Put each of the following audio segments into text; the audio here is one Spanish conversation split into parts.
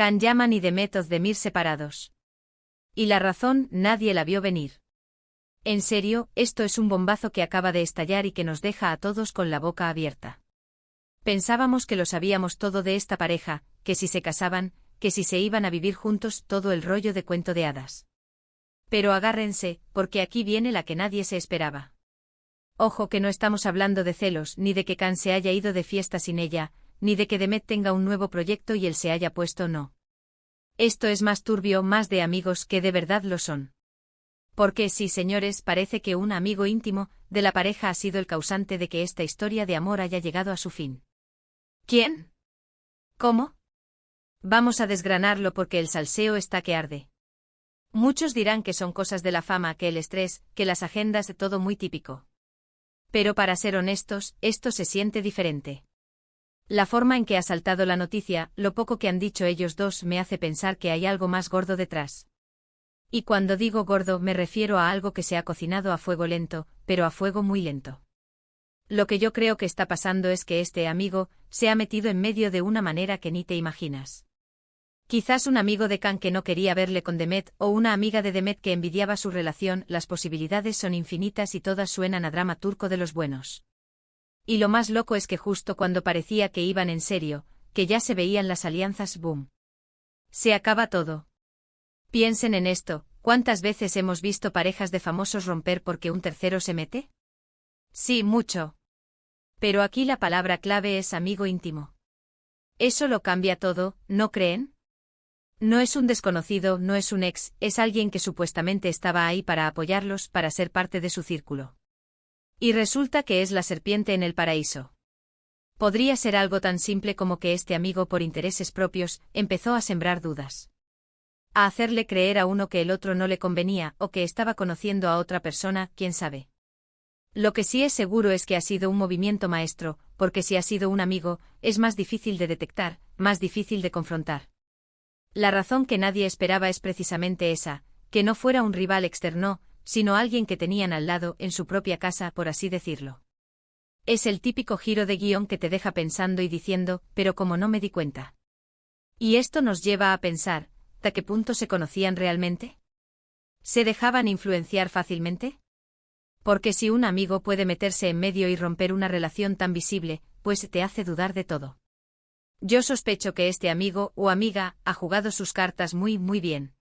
Can Yaman y Demet Özdemir separados. Y la razón, nadie la vio venir. En serio, esto es un bombazo que acaba de estallar y que nos deja a todos con la boca abierta. Pensábamos que lo sabíamos todo de esta pareja, que si se casaban, que si se iban a vivir juntos, todo el rollo de cuento de hadas. Pero agárrense, porque aquí viene la que nadie se esperaba. Ojo que no estamos hablando de celos, ni de que Can se haya ido de fiesta sin ella, ni de que Demet tenga un nuevo proyecto y él se haya puesto no. Esto es más turbio, más de amigos que de verdad lo son. Porque sí, señores, parece que un amigo íntimo de la pareja ha sido el causante de que esta historia de amor haya llegado a su fin. ¿Quién? ¿Cómo? Vamos a desgranarlo porque el salseo está que arde. Muchos dirán que son cosas de la fama, que el estrés, que las agendas, todo muy típico. Pero para ser honestos, esto se siente diferente. La forma en que ha saltado la noticia, lo poco que han dicho ellos dos me hace pensar que hay algo más gordo detrás. Y cuando digo gordo me refiero a algo que se ha cocinado a fuego lento, pero a fuego muy lento. Lo que yo creo que está pasando es que este amigo se ha metido en medio de una manera que ni te imaginas. Quizás un amigo de Can que no quería verle con Demet o una amiga de Demet que envidiaba su relación, las posibilidades son infinitas y todas suenan a drama turco de los buenos. Y lo más loco es que justo cuando parecía que iban en serio, que ya se veían las alianzas, boom. Se acaba todo. Piensen en esto, ¿cuántas veces hemos visto parejas de famosos romper porque un tercero se mete? Sí, mucho. Pero aquí la palabra clave es amigo íntimo. Eso lo cambia todo, ¿no creen? No es un desconocido, no es un ex, es alguien que supuestamente estaba ahí para apoyarlos, para ser parte de su círculo. Y resulta que es la serpiente en el paraíso. Podría ser algo tan simple como que este amigo por intereses propios empezó a sembrar dudas. A hacerle creer a uno que el otro no le convenía o que estaba conociendo a otra persona, quién sabe. Lo que sí es seguro es que ha sido un movimiento maestro, porque si ha sido un amigo, es más difícil de detectar, más difícil de confrontar. La razón que nadie esperaba es precisamente esa, que no fuera un rival externo, sino alguien que tenían al lado en su propia casa, por así decirlo. Es el típico giro de guión que te deja pensando y diciendo, pero como no me di cuenta. Y esto nos lleva a pensar, ¿hasta qué punto se conocían realmente? ¿Se dejaban influenciar fácilmente? Porque si un amigo puede meterse en medio y romper una relación tan visible, pues te hace dudar de todo. Yo sospecho que este amigo o amiga ha jugado sus cartas muy bien.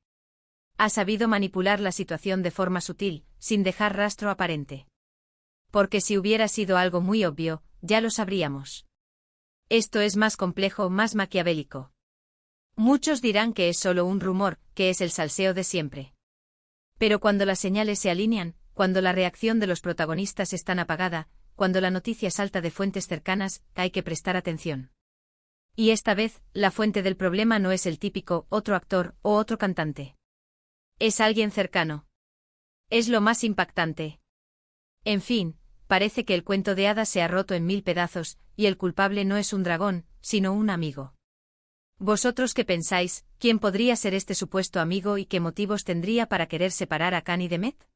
Ha sabido manipular la situación de forma sutil, sin dejar rastro aparente. Porque si hubiera sido algo muy obvio, ya lo sabríamos. Esto es más complejo, más maquiavélico. Muchos dirán que es solo un rumor, que es el salseo de siempre. Pero cuando las señales se alinean, cuando la reacción de los protagonistas es tan apagada, cuando la noticia salta de fuentes cercanas, hay que prestar atención. Y esta vez, la fuente del problema no es el típico otro actor o otro cantante. Es alguien cercano. Es lo más impactante. En fin, parece que el cuento de hadas se ha roto en 1000 pedazos, y el culpable no es un dragón, sino un amigo. ¿Vosotros qué pensáis? ¿Quién podría ser este supuesto amigo y qué motivos tendría para querer separar a Can y Demet?